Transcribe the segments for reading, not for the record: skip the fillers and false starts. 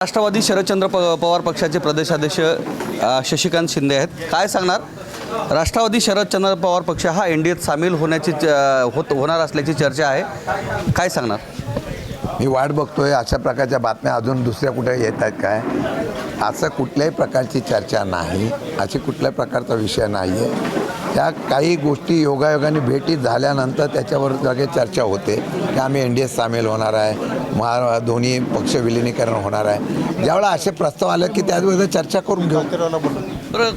राष्ट्रवादी शरदचंद्र पवार पक्षाचे प्रदेशाध्यक्ष शशिकांत शिंदे आहेत. काय सांगणार? राष्ट्रवादी शरदचंद्र पवार पक्ष हा एनडीएत सामील होणार असल्याची चर्चा आहे. काय सांगणार? मी वाट बघतोय अशा प्रकारच्या बातम्या अजून दुसऱ्या कुठे येत आहेत काय. असं कुठल्याही प्रकारची चर्चा नाही, अशी कुठल्याही प्रकारचा विषय नाही आहे. त्या काही गोष्टी योगायोगाने भेटी झाल्यानंतर त्याच्यावर लगेच चर्चा होते की आम्ही एनडीएत सामील होणार आहे, दोन्ही पक्ष विलिनीकरण होणार आहे. ज्यावेळेला असे प्रस्ताव आले की त्यावेळेला चर्चा करून घेऊ. बरं,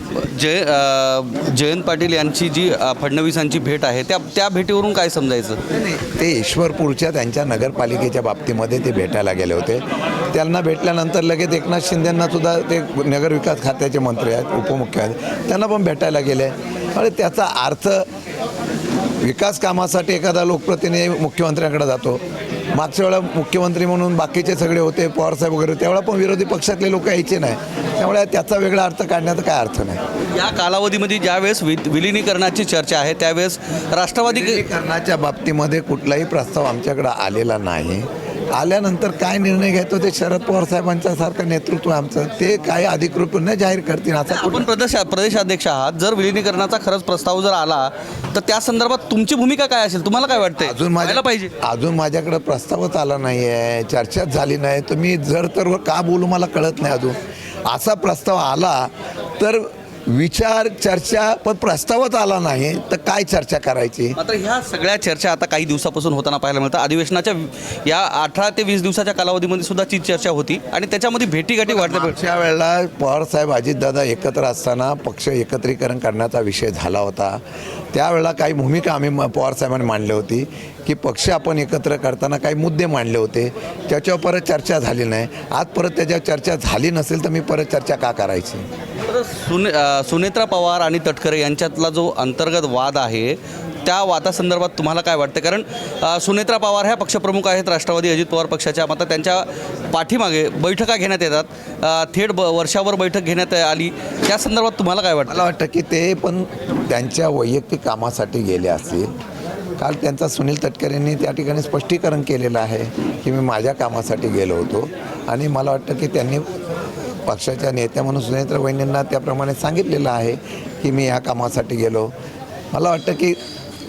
जयंत पाटील यांची जी फडणवीसांची भेट आहे त्या भेटीवरून काय समजायचं? ते ईश्वरपूरच्या त्यांच्या नगरपालिकेच्या बाबतीमध्ये ते भेटायला गेले होते. त्यांना भेटल्यानंतर लगेच एकनाथ शिंदेंना सुद्धा ते नगरविकास खात्याचे मंत्री आहेत, उपमुख्यमंत्री, त्यांना पण भेटायला गेले. आणि त्याचा अर्थ विकास कामासाठी एखादा लोकप्रतिनिधी मुख्यमंत्र्यांकडे जातो. मागच्या वेळेला मुख्यमंत्री म्हणून बाकीचे सगळे होते, पवारसाहेब वगैरे, त्यावेळेला पण विरोधी पक्षातले लोक यायचे नाही. त्यामुळे त्याचा वेगळा अर्थ काढण्याचा काय अर्थ नाही. या कालावधीमध्ये ज्यावेळेस विलिनीकरणाची चर्चा आहे त्यावेळेस राष्ट्रवादी विलिनीकरणाच्या बाबतीमध्ये कुठलाही प्रस्ताव आमच्याकडे आलेला नाही. आल्यानंतर काय निर्णय घेतो ते शरद पवार साहेबांच्या सारखं नेतृत्व आमचं, ते काय अधिकृतपणे जाहीर करतील. असा आपण प्रदेशाध्यक्ष आहात. जर विलिनीकरणाचा खरंच प्रस्ताव जर आला तर त्या संदर्भात तुमची भूमिका काय असेल? तुम्हाला काय वाटतंय? अजून माझ्याकडे प्रस्तावच आला नाही आहे, चर्चाच झाली नाही. तुम्ही जर तर का बोलू मला कळत नाही. अजून असा प्रस्ताव आला तर विचार चर्चा, पण प्रस्तावच आला नाही तर काय चर्चा करायची? मात्र ह्या सगळ्या चर्चा आता काही दिवसापासून होताना पाहायला मिळतं. अधिवेशनाच्या या 18 ते 20 दिवसाच्या कालावधीमध्ये सुद्धा ती चर्चा होती आणि त्याच्यामध्ये भेटीगाठी वाढल्या. मागच्या वेळेला पवारसाहेब अजितदादा एकत्र असताना पक्ष एकत्रीकरण करण्याचा विषय झाला होता. त्यावेळेला काही भूमिका आम्ही पवारसाहेबांनी मांडली होती की पक्ष आपण एकत्र करताना काही मुद्दे मांडले होते, त्याच्यावर परत चर्चा झाली नाही. आज परत त्याच्यावर चर्चा झाली नसेल तर मी परत चर्चा का करायची? सुनेत्रा पवार आणि तटकरे यांच्यातला जो अंतर्गत वाद आहे त्या वादासंदर्भात तुम्हाला काय वाटतं? कारण सुनेत्रा पवार ह्या पक्षप्रमुख आहेत राष्ट्रवादी अजित पवार पक्षाच्या. मात्र त्यांच्या पाठीमागे बैठका घेण्यात येतात, थेट वर्षावर बैठक घेण्यात आली. त्या संदर्भात तुम्हाला काय वाटतं? मला वाटतं की ते पण त्यांच्या वैयक्तिक कामासाठी गेले असतील. काल त्यांचा सुनील तटकरेंनी त्या ठिकाणी स्पष्टीकरण केलेलं आहे की मी माझ्या कामासाठी गेलो होतो आणि मला वाटतं की त्यांनी पक्षाच्या नेत्या म्हणून सुनेत्रा वहिनींना त्याप्रमाणे सांगितलेलं आहे की मी ह्या कामासाठी गेलो. मला वाटतं की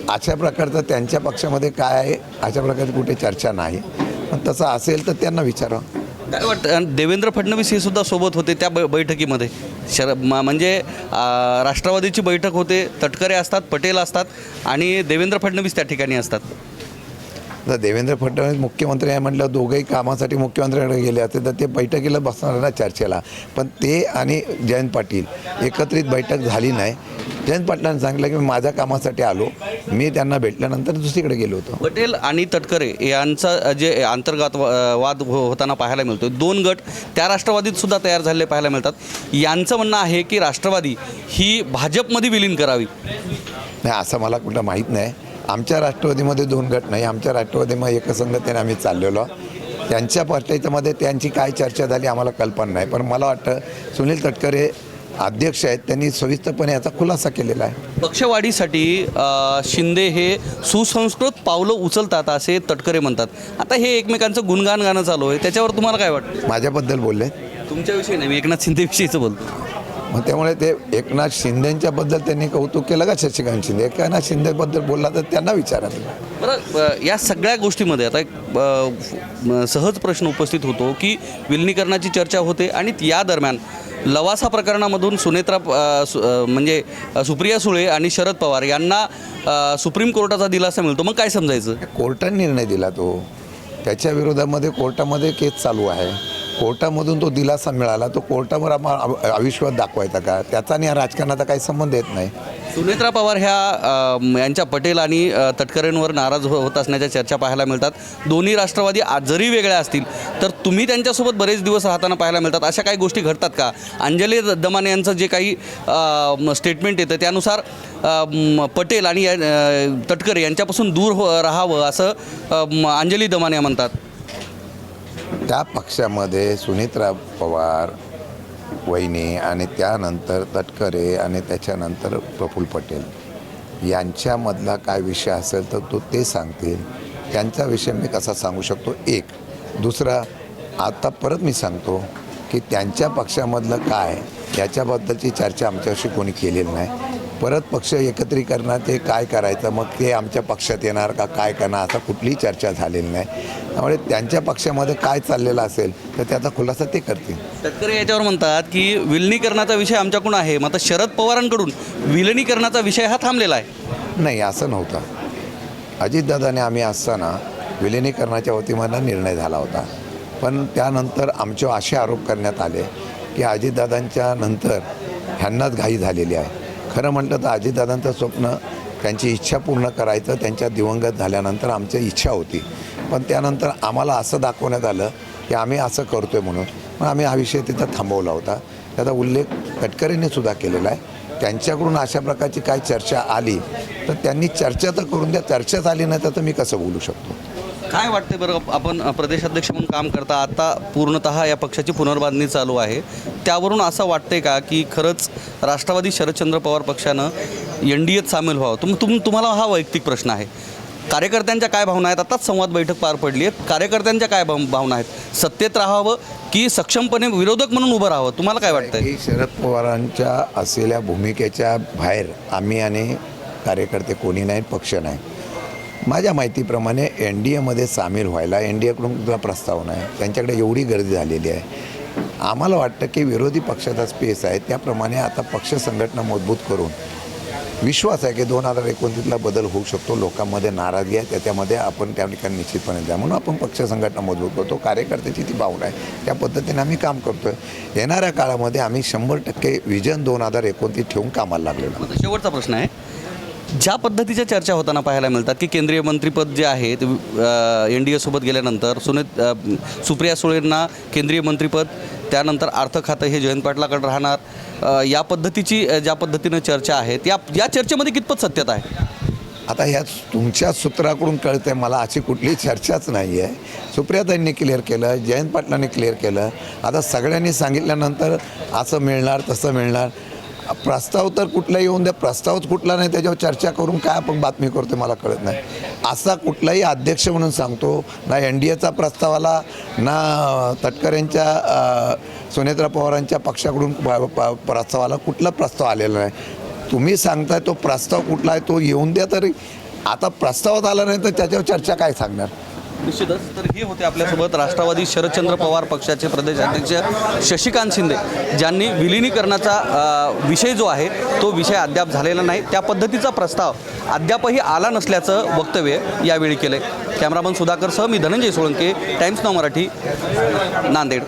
अशा प्रकारचं त्यांच्या पक्षामध्ये काय आहे अशा प्रकारची कुठे चर्चा नाही. पण तसं असेल तर त्यांना विचारा. काय वाटतं? देवेंद्र फडणवीस हे सुद्धा सोबत होते त्या बैठकीमध्ये. म्हणजे राष्ट्रवादीची बैठक होते, तटकरे असतात, पटेल असतात आणि देवेंद्र फडणवीस त्या ठिकाणी असतात. जर देवेंद्र फडणवीस मुख्यमंत्री आहे म्हटलं, दोघंही कामासाठी मुख्यमंत्र्यांकडे गेले असते तर ते बैठकीला बसणार ना चर्चेला. पण ते आणि जयंत पाटील एकत्रित बैठक झाली नाही. जयंत पाटलांनी सांगितलं की मी माझ्या कामासाठी आलो, मी त्यांना भेटल्यानंतर दुसरीकडे गेलो होतो. पटेल आणि तटकरे यांचा जे अंतर्गत वाद होताना पाहायला मिळतो, दोन गट त्या राष्ट्रवादीत सुद्धा तयार झालेले पाहायला मिळतात. यांचं म्हणणं आहे की राष्ट्रवादी ही भाजपमध्ये विलीन करावी. नाही, असं मला कुठं माहीत नाही. आमच्या राष्ट्रवादीमध्ये दोन गट नाही, आमच्या राष्ट्रवादीमध्ये एकसंगतेने आम्ही चाललेलो. त्यांच्या पार्टीमध्ये त्यांची काय चर्चा झाली आम्हाला कल्पना नाही. पण मला वाटतं सुनील तटकरे अध्यक्ष आहेत, त्यांनी सविस्तरपणे याचा खुलासा केलेला आहे. पक्षवाढीसाठी शिंदे हे सुसंस्कृत पावलं उचलतात असे तटकरे म्हणतात. आता हे एकमेकांचं गुणगान गाणं चालू आहे, त्याच्यावर तुम्हाला काय वाटतं? माझ्याबद्दल बोलले? तुमच्याविषयी नाही, मी एकनाथ शिंदेविषयीचं बोलतो. मग त्यामुळे ते एकनाथ शिंदेंच्याबद्दल त्यांनी कौतुक केलं का शशिकांत शिंदे? एकनाथ शिंदेबद्दल बोलला तर त्यांना विचारा. बरं, या सगळ्या गोष्टीमध्ये आता एक सहज प्रश्न उपस्थित होतो की विलिनीकरणाची चर्चा होते आणि या दरम्यान लवासा प्रकरणामधून म्हणजे सुप्रिया सुळे आणि शरद पवार यांना सुप्रीम कोर्टाचा दिलासा मिळतो. मग काय समजायचं? कोर्टाने निर्णय दिला तो, त्याच्या विरोधामध्ये कोर्टामध्ये केस चालू आहे. कोर्टामधून तो दिलासा मिळाला, तो कोर्टावर आम्हाला अविश्वास दाखवायचा का? त्याचा आणि या राजकारणाचा काही संबंध येत नाही. सुनेत्रा पवार यांच्या पटेल आणि तटकरेंवर नाराज होत असण्याच्या चर्चा पाहायला मिळतात. दोन्ही राष्ट्रवादी जरी वेगळ्या असतील तर तुम्ही त्यांच्यासोबत बरेच दिवस राहताना पाहायला मिळतात. अशा काही गोष्टी घडतात का? अंजली दमाने यांचं जे काही स्टेटमेंट येतं त्यानुसार पटेल आणि तटकरे यांच्यापासून दूर राहावं असं अंजली दमाने म्हणतात. त्या पक्षामध्ये सुनेत्रा पवार वहिनी आणि त्यानंतर तटकरे आणि त्याच्यानंतर प्रफुल्ल पटेल यांच्यामधला काय विषय असेल तर तो ते सांगतील. त्यांचा विषय मी कसा सांगू शकतो? एक दुसरा आता परत मी सांगतो की त्यांच्या पक्षामधलं काय याच्याबद्दलची चर्चा आमच्याशी कोणी केलेली नाही. परत पक्ष एकत्रीकरणात ते काय करायचं, मग ते आमच्या पक्षात येणार का काय करणार, असा कुठलीही चर्चा झालेली नाही. त्यामुळे त्यांच्या पक्षामध्ये काय चाललेलं असेल तर त्याचा खुलासा ते करतील. तटकरे याच्यावर म्हणतात की विलिनीकरणाचा विषय आमच्याकडून आहे, मात्र शरद पवारांकडून विलिनीकरणाचा विषय हा थांबलेला आहे. नाही, असं नव्हतं. अजितदादाने आम्ही असताना विलिनीकरणाच्या वतीमधला निर्णय झाला होता, पण त्यानंतर आमच्यावर असे आरोप करण्यात आले की अजितदादांच्या नंतर ह्यांनाच घाई झालेली आहे. खरं म्हटलं तर अजितदादांचं स्वप्न, त्यांची इच्छा पूर्ण करायचं त्यांच्या दिवंगत झाल्यानंतर आमची इच्छा होती, पण त्यानंतर आम्हाला असं दाखवण्यात आलं की आम्ही असं करतो आहे म्हणून. पण आम्ही हा विषय तिथं थांबवला होता. त्याचा उल्लेख तटकरेंनी सुद्धा केलेला आहे. त्यांच्याकडून अशा प्रकारची काय चर्चा आली तर त्यांनी चर्चा तर करून द्या. चर्चाच आली नाही तर मी कसं बोलू शकतो? काय वाटते बरं, आपण प्रदेशाध्यक्ष म्हणून काम करता, आता पूर्णतः या पक्षाची पुनर्बांधणी चालू आहे, त्यावरून असं वाटते का की खरंच राष्ट्रवादी शरदचंद्र पवार पक्षानं NDAत सामील व्हावं? तुम्हाला हा वैयक्तिक प्रश्न आहे. कार्यकर्त्यांच्या काय भावना आहेत? आताच संवाद बैठक पार पडली आहे, कार्यकर्त्यांच्या काय भावना आहेत? सत्तेत राहावं की सक्षमपणे विरोधक म्हणून उभं राहावं? तुम्हाला काय वाटतं? की शरद पवारांच्या असलेल्या भूमिकेच्या बाहेर आम्ही आणि कार्यकर्ते कोणी नाही, पक्ष नाही. माझ्या माहितीप्रमाणे NDAमध्ये सामील व्हायला NDAकडून तुला प्रस्ताव नाही. त्यांच्याकडे एवढी गर्दी झालेली आहे. आम्हाला वाटतं की विरोधी पक्षाचा स्पेस आहे, त्याप्रमाणे आता पक्ष संघटना मजबूत करून विश्वास आहे की 2029ला बदल होऊ शकतो. लोकांमध्ये नाराजगी आहे, त्याच्यामध्ये आपण त्या ठिकाणी निश्चितपणे द्या म्हणून आपण पक्ष संघटना मजबूत करतो. कार्यकर्त्याची ती भावना आहे, त्या पद्धतीने आम्ही काम करतो आहे. येणाऱ्या काळामध्ये आम्ही 100% विजन 2029 ठेवून कामाला लागलेलो. आता शेवटचा प्रश्न आहे, ज्या पद्धतीच्या चर्चा होताना पाहायला मिळतात की केंद्रीय मंत्रिपद जे आहे ते NDAसोबत गेल्यानंतर सुप्रिया सुळेंना केंद्रीय मंत्रिपद, त्यानंतर अर्थ खातं हे जयंत पाटलाकडे राहणार, या पद्धतीची ज्या पद्धतीनं चर्चा आहे या चर्चेमध्ये कितपत सत्यता आहे? आता ह्या तुमच्या सूत्राकडून कळतं आहे, मला अशी कुठलीही चर्चाच नाही आहे. सुप्रियाताईंनी क्लिअर केलं, जयंत पाटलांनी क्लिअर केलं. आता सगळ्यांनी सांगितल्यानंतर असं मिळणार तसं मिळणार, प्रस्ताव तर कुठला येऊन द्या, प्रस्तावच कुठला नाही त्याच्यावर चर्चा करून काय आपण बातमी करतो मला कळत नाही. असा कुठलाही अध्यक्ष म्हणून सांगतो ना NDAचा प्रस्ताव आला, ना तटकरेंच्या सुनेत्रा पवारांच्या पक्षाकडून प्रस्ताव आला, कुठला प्रस्ताव आलेला नाही. तुम्ही सांगताय तो प्रस्ताव कुठला आहे तो येऊन द्या तरी. आता प्रस्तावात आला नाही तर त्याच्यावर चर्चा काय सांगणार? निश्चितच. तर हे होते आपल्यासोबत राष्ट्रवादी शरदचंद्र पवार पक्षाचे प्रदेशाध्यक्ष शशिकांत शिंदे, ज्यांनी विलिनीकरणाचा विषय जो आहे तो विषय अद्याप झालेला नाही, त्या पद्धतीचा प्रस्ताव अद्यापही आला नसल्याचं वक्तव्य यावेळी केलं. कॅमेरामन सुधाकरसह मी धनंजय सोळंके, टाइम्स नाव मराठी, नांदेड.